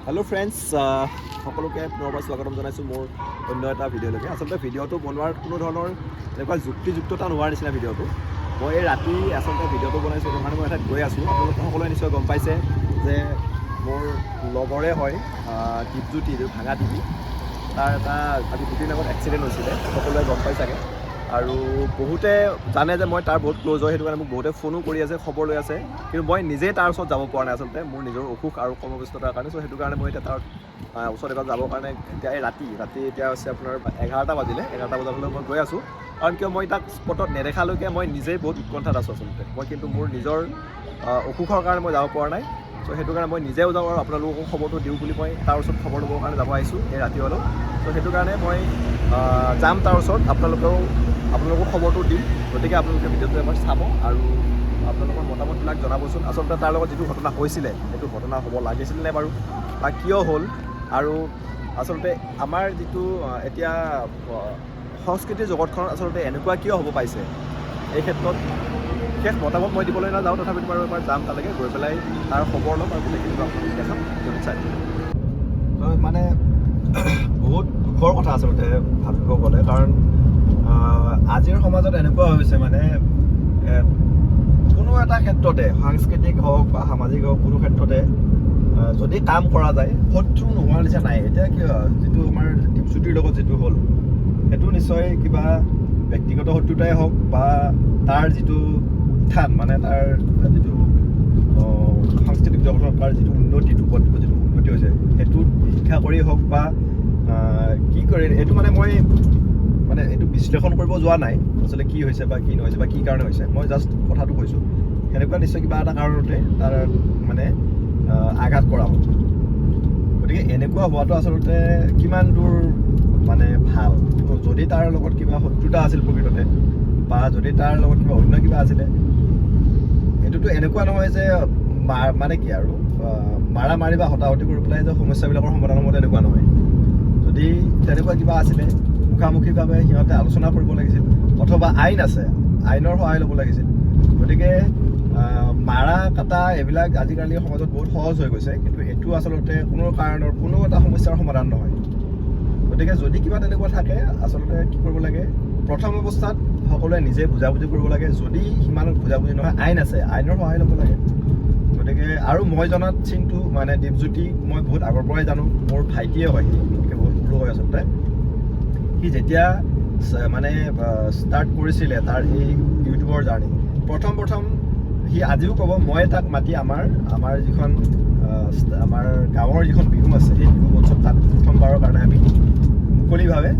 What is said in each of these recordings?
Hello' friends, সকলোকে পুনৰবাৰ স্বাগতম জনাইছোঁ মোৰ অন্য এটা ভিডিঅ'লৈকে। আচলতে ভিডিঅ'টো বনোৱাৰ কোনো ধৰণৰ এনেকুৱা যুক্তিযুক্ততা নোহোৱাৰ নিচিনা ভিডিঅ'টো। মই এই ৰাতি আচলতে ভিডিঅ'টো বনাইছোঁ, সেইটো কাৰণে মই এঠাইত গৈ আছোঁ। আপোনালোকে সকলোৱে নিশ্চয় গম পাইছে যে মোৰ লগৰে হয় দীপজ্যোতি, ভাঙা টিভি, তাৰ এটা আজি দুদিন আগত এক্সিডেণ্ট হৈছিলে, সকলোৱে গম পাই চাগে। আৰু বহুতে জানে যে মই তাৰ বহুত ক্ল'জ হয়, সেইটো কাৰণে মোক বহুতে ফোনো কৰি আছে, খবৰ লৈ আছে, কিন্তু মই নিজেই তাৰ ওচৰত যাব পৰা নাই আচলতে, মোৰ নিজৰ অসুখ আৰু কৰ্মব্যস্ততাৰ কাৰণে। চ' সেইটো কাৰণে মই এতিয়া তাৰ ওচৰত এবাৰ যাবৰ কাৰণে এতিয়া এই ৰাতি এতিয়া হৈছে আপোনাৰ 11টা বাজিলে, 11টা বজালৈ মই গৈ আছোঁ। কাৰণ কিয় মই তাক স্পটত নেদেখালৈকে মই নিজেই বহুত উৎকণ্ঠাত আছোঁ আচলতে। মই কিন্তু মোৰ নিজৰ অসুখৰ কাৰণে মই যাব পৰা নাই। চ' সেইটো কাৰণে মই নিজেও যাওঁ আৰু আপোনালোককো খবৰটো দিওঁ বুলি মই তাৰ ওচৰত খবৰ ল'বৰ কাৰণে যাব আহিছোঁ এই ৰাতি হ'লেও। চ' সেইটো কাৰণে মই যাম তাৰ ওচৰত, আপোনালোকো খবৰটো দিম। গতিকে আপোনালোকে ভিডিঅ'টো এবাৰ চাব আৰু আপোনালোকৰ মতামতবিলাক জনাবচোন। আচলতে তাৰ লগত যিটো ঘটনা হৈছিলে সেইটো ঘটনা হ'ব লাগিছিল নে বাৰু, বা কিয় হ'ল, আৰু আচলতে আমাৰ যিটো এতিয়া সংস্কৃতিৰ জগতখনত আচলতে এনেকুৱা কিয় হ'ব পাইছে, এই ক্ষেত্ৰত বিশেষ মতামত মই দিবলৈ নাযাওঁ, তথাপিতো বাৰু এবাৰ যাম তালৈকে, গৈ পেলাই তাৰ খবৰ ল'ম আৰু গোটেইখিনি আপোনালোকে দেখাম যদি চাই। মানে বহুত দুখৰ কথা আচলতে ভাবিব গ'লে, কাৰণ আজিৰ সমাজত এনেকুৱা হৈছে মানে কোনো এটা ক্ষেত্ৰতে, সাংস্কৃতিক হওক বা সামাজিক হওক, কোনো ক্ষেত্ৰতে যদি কাম কৰা যায় শত্ৰু নোহোৱাৰ নিচিনা নাই। এতিয়া কি যিটো আমাৰ দীপজ্যোতিৰ লগত যিটো হ'ল, সেইটো নিশ্চয় কিবা ব্যক্তিগত শত্ৰুতাই হওক বা তাৰ যিটো উত্থান, মানে তাৰ যিটো সাংস্কৃতিক জগতত তাৰ যিটো উন্নতি, যিটো উন্নতি হৈছে, সেইটো শিক্ষা কৰি হওক বা কি কৰি, এইটো মই এইটো বিশ্লেষণ কৰিব যোৱা নাই আচলতে কি হৈছে বা কি নহৈছে বা কি কাৰণে হৈছে, মই জাষ্ট কথাটো কৈছোঁ। সেনেকুৱা নিশ্চয় কিবা এটা কাৰণতে তাৰ আঘাত কৰা হ'ল। গতিকে এনেকুৱা হোৱাটো আচলতে কিমান দূৰ ভাল, যদি তাৰ লগত কিবা শত্ৰুতা আছিল প্ৰকৃততে, বা যদি তাৰ লগত কিবা অন্য কিবা আছিলে, এইটোতো এনেকুৱা নহয় যে কি আৰু মাৰা মাৰি বা হতাহতি কৰি পেলাই যে সমস্যাবিলাকৰ সমাধান হ'ব, তেনেকুৱা নহয়। যদি তেনেকুৱা কিবা আছিলে, মুখামুখিভাৱে সিহঁতে আলোচনা কৰিব লাগিছিল, অথবা আইন আছে, আইনৰ সহায় ল'ব লাগিছিল। গতিকে মাৰা কাটা এইবিলাক আজিকালি সমাজত বহুত সহজ হৈ গৈছে, কিন্তু এইটো আচলতে কোনো কাৰণৰ কোনো এটা সমস্যাৰ সমাধান নহয়। গতিকে যদি কিবা তেনেকুৱা থাকে, আচলতে কি কৰিব লাগে, প্ৰথম অৱস্থাত সকলোৱে নিজে বুজাবুজি কৰিব লাগে। যদি সিমান বুজাবুজি নহয়, আইন আছে, আইনৰ সহায় ল'ব লাগে। গতিকে আৰু মই জনাত চিন্তু দীপজ্যোতিক মই বহুত আগৰ পৰাই জানো, মোৰ ভাইটিয়ে হয়, গতিকে বহুত সৰু হয় আচলতে। সি যেতিয়া ষ্টাৰ্ট কৰিছিলে তাৰ এই ইউটিউবৰ জাৰ্ণি, প্ৰথম সি আজিও ক'ব, মই তাক মাতি আমাৰ যিখন আমাৰ গাঁৱৰ যিখন বিহু আছে, সেই বিহু মঞ্চত তাক প্ৰথমবাৰৰ কাৰণে আমি মুকলিভাৱে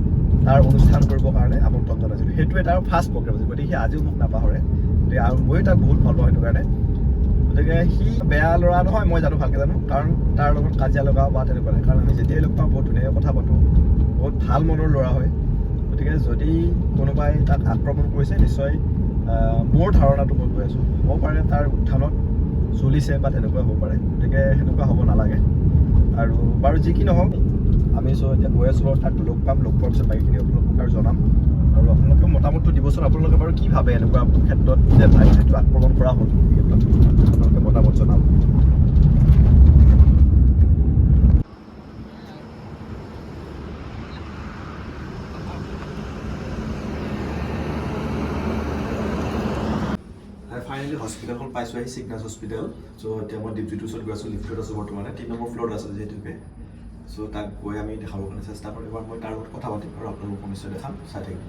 তাৰ অনুষ্ঠান কৰিবৰ কাৰণে আমন্ত্ৰণ জনাইছিলোঁ। সেইটোৱে তাৰ ফাৰ্ষ্ট প্ৰগ্ৰেম আছিল। গতিকে সি আজিও মোক নাপাহৰে, গতিকে আৰু ময়ো তাক বহুত ভাল পাওঁ সেইটো কাৰণে। গতিকে সি বেয়া ল'ৰা নহয়, মই জানো, ভালকৈ জানো, কাৰণ তাৰ লগত কাজিয়া লগাওঁ বা তেনেকুৱা নাই, কাৰণ আমি যেতিয়াই লগ পাওঁ বহুত ধুনীয়াকৈ কথা পাতোঁ, বহুত ভাল মনৰ ল'ৰা হয়। গতিকে যদি কোনোবাই তাক আক্ৰমণ কৰিছে, নিশ্চয় মোৰ ধাৰণাটো মই কৈ আছোঁ, হ'ব পাৰে তাৰ উত্থানত চলিছে বা তেনেকুৱা হ'ব পাৰে। গতিকে সেনেকুৱা হ'ব নালাগে। আৰু বাৰু যি কি নহওক, আমি এতিয়া গৈ আছোঁ বাৰু, তাক লগ পাম, লগ পোৱাৰ পিছত বাকীখিনি আপোনালোকক আৰু জনাম। আৰু আপোনালোকে মতামতটো দিবচোন, আপোনালোকে বাৰু কি ভাবে এনেকুৱা ক্ষেত্ৰত যে যিটো আক্ৰমণ কৰা হ'ল, এই ক্ষেত্ৰত আপোনালোকে মতামত জনাব। ফাইনেলি হস্পিটেলখন পাইছোঁ, আহি চিগনাছ হস্পিটেল। চ' এতিয়া মই দীপজ্যোতিৰ ওচৰত গৈ আছোঁ, লিফ্টত আছোঁ বৰ্তমানে, 3 নম্বৰ ফ্ল'ৰত আছোঁ যিহেতুকে। চ' তাক গৈ আমি দেখাবৰ কাৰণে চেষ্টা কৰিম, এবাৰ মই তাৰ লগত কথা পাতিম আৰু আপোনালোকক নিশ্চয় দেখাম, চাই থাকিম।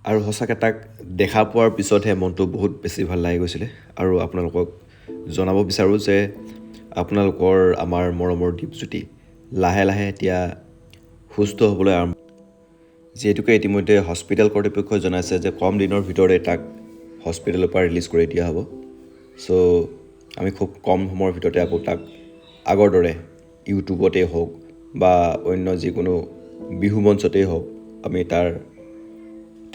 আৰু সঁচাকৈ তাক দেখা পোৱাৰ পিছতহে মনটো বহুত বেছি ভাল লাগি গৈছিলে। আৰু আপোনালোকক জনাব বিচাৰোঁ যে আপোনালোকৰ আমাৰ মৰমৰ দীপজ্যোতি লাহে লাহে এতিয়া সুস্থ হ'বলৈ আৰম্ভ, যিহেতুকে ইতিমধ্যে হস্পিটেল কৰ্তৃপক্ষই জনাইছে যে কম দিনৰ ভিতৰতে তাক হস্পিটেলৰ পৰা ৰিলিজ কৰি দিয়া হ'ব। চ' আমি খুব কম সময়ৰ ভিতৰতে আকৌ তাক আগৰ দৰে ইউটিউবতেই হওক বা অন্য যিকোনো বিহু মঞ্চতেই হওক, আমি তাৰ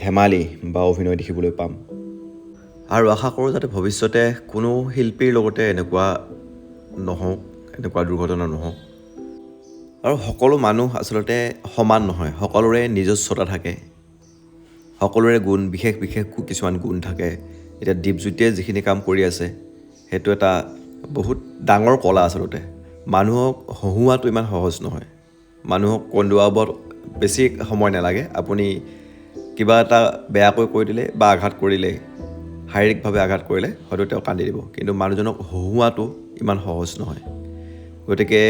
ধেমালি বা অভিনয় দেখিবলৈ পাম। আৰু আশা কৰোঁ যাতে ভৱিষ্যতে কোনো শিল্পীৰ লগতে এনেকুৱা নহওক, এনেকুৱা দুৰ্ঘটনা নহওক। আৰু সকলো মানুহ আচলতে সমান নহয়, সকলোৰে নিজস্বতা থাকে, সকলোৰে গুণ, বিশেষ কিছুমান গুণ থাকে। এতিয়া দীপজ্যোতিয়ে যিখিনি কাম কৰি আছে, সেইটো এটা বহুত ডাঙৰ কলা আচলতে। মানুহক হহুৱাটো ইমান সহজ নহয়। মানুহক কন্দুৱাব বেছি সময় নালাগে। আপুনি কিবা এটা বেয়াকৈ কৈ দিলে বা আঘাত কৰিলে, শাৰীৰিকভাৱে আঘাত কৰিলে হয়তো তেওঁ কান্দি দিব, কিন্তু মানুহজনক হহুৱাটো ইমান সহজ নহয়। গতিকে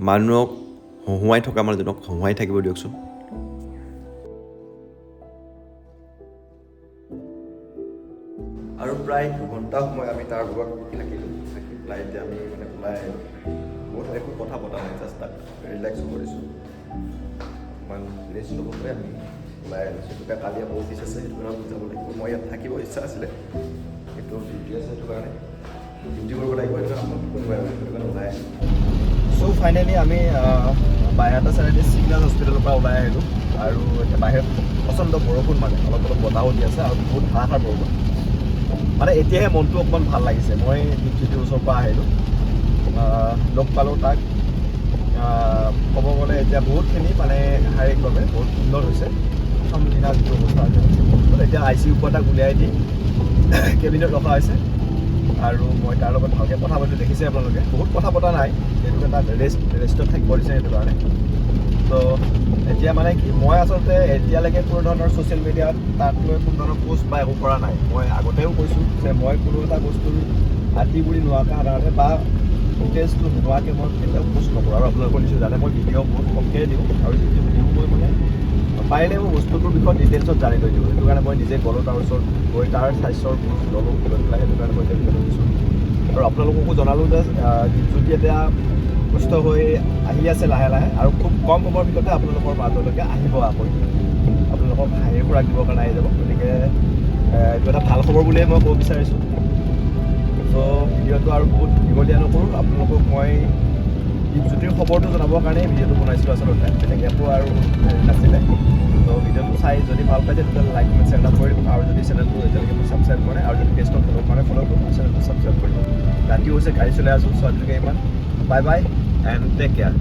মানুহক হহুৱাই থকা মানুহজনক হহুৱাই থাকিব দিয়কচোন। আৰু প্ৰায় দুঘণ্টা সময় আমি তাৰ লগত থাকিলোঁ। থাকি পেলাই এতিয়া আমি মানে ওলাই আহিলোঁ। বহুত একো কথা পতা নাই, জাষ্ট তাক ৰিলেক্স কৰিছোঁ। অকণমান ৰেষ্ট ল'বলৈ আমি ওলাই আহিছোঁ। সেইটোকে কালি আকৌ অফিচ আছে, সেইটো কাৰণে যাব লাগিব। মই ইয়াত থাকিব ইচ্ছা আছিলে, কিন্তু ডিউটি আছে, সেইটো কাৰণে ডিউটি কৰিব লাগিব। সেইটো কাৰণে ওলাই আহিলোঁ। চ' ফাইনেলি আমি বাইহাটা চাইডে চিগনাছ হস্পিটেলৰ পৰা ওলাই আহিলোঁ। আৰু এতিয়া বাহিৰত প্ৰচণ্ড বৰষুণ, মানে অলপ অলপ বতাহো দি আছে আৰু বহুত ধাৰাসাৰ বৰষুণ। মানে এতিয়াহে মনটো অকণমান ভাল লাগিছে। মই দীপজ্যোতিৰ ওচৰৰ পৰা আহিলোঁ, লগ পালোঁ তাক। ক'ব গ'লে এতিয়া বহুতখিনি মানে শাৰীৰিকভাৱে বহুত উন্নত হৈছে। প্ৰথম দিনা যিটো অৱস্থা হৈছে, এতিয়া ICUৰ পৰা তাক উলিয়াই দি কেবিনত ৰখা হৈছে। আৰু মই তাৰ লগত ভালকৈ কথা পাতি দেখিছে আপোনালোকে। বহুত কথা পতা নাই, যিহেতুকে তাক ৰেষ্টত থাকিব দিছে, সেইটো কাৰণে। ত' এতিয়া মানে কি, মই আচলতে এতিয়ালৈকে কোনো ধৰণৰ ছ'চিয়েল মিডিয়াত তাক লৈ কোনো ধৰণৰ পোষ্ট বা একো কৰা নাই। মই আগতেও কৈছোঁ যে মই কোনো এটা বস্তুৰ আঁতি গুৰি নোহোৱাকৈ সাধাৰণতে বা ফুটেজটো নোহোৱাকৈ মই কেতিয়াও পোষ্ট নকৰোঁ। আৰু আপোনালোকৰ নিশ্চয় জানে মই ভিডিঅ' বহুত কমকৈ দিওঁ, আৰু যিটো দিওঁ মই মানে পাৰিলে মই বস্তুটোৰ বিষয়ে ডিটেইলছত জানি লৈ দিওঁ। সেইটো কাৰণে মই নিজে গ'লোঁ তাৰ ওচৰত, গৈ তাৰ স্বাস্থ্যৰ খোজ ল'লোঁ, লৈ পেলাই সেইটো কাৰণে মই ভিডিঅ' দিছোঁ। আৰু আপোনালোককো জনালোঁ যে দীপজ্যোতি এতিয়া সুস্থ হৈ আহি আছে লাহে লাহে, আৰু খুব কম সময়ৰ ভিতৰতে আপোনালোকৰ মাজলৈকে আহিব। আকৌ আপোনালোকক হাঁহি খোৰাক দিবৰ কাৰণে আহি যাব। গতিকে এইটো এটা ভাল খবৰ বুলিয়ে মই ক'ব বিচাৰিছোঁ। চ' ভিডিঅ'টো আৰু বহুত দীঘলীয়া নকৰোঁ। আপোনালোকক মই দীপজ্যোতিৰ খবৰটো জনাবৰ কাৰণেই ভিডিঅ'টো বনাইছিলোঁ আচলতে, বেলেগ একো আৰু নাছিলে। ত' ভিডিঅ'টো চাই যদি ভাল পাইছে তেতিয়াহ'লে লাইক কমেণ্ট শ্বেয়াৰ এটা কৰি দিব। আৰু যদি চেনেলটো এতিয়ালৈকে মই ছাবস্ক্ৰাইব কৰে, আৰু যদি পেজটো ফ'ল' কৰে ফ'ল' কৰিব, চেনেলটো ছাবস্ক্ৰাইব কৰিব। ৰাতিও হৈছে, গাড়ী চলাই আছোঁ, ছোৱালীটোকে ইমান। Bye bye and take care.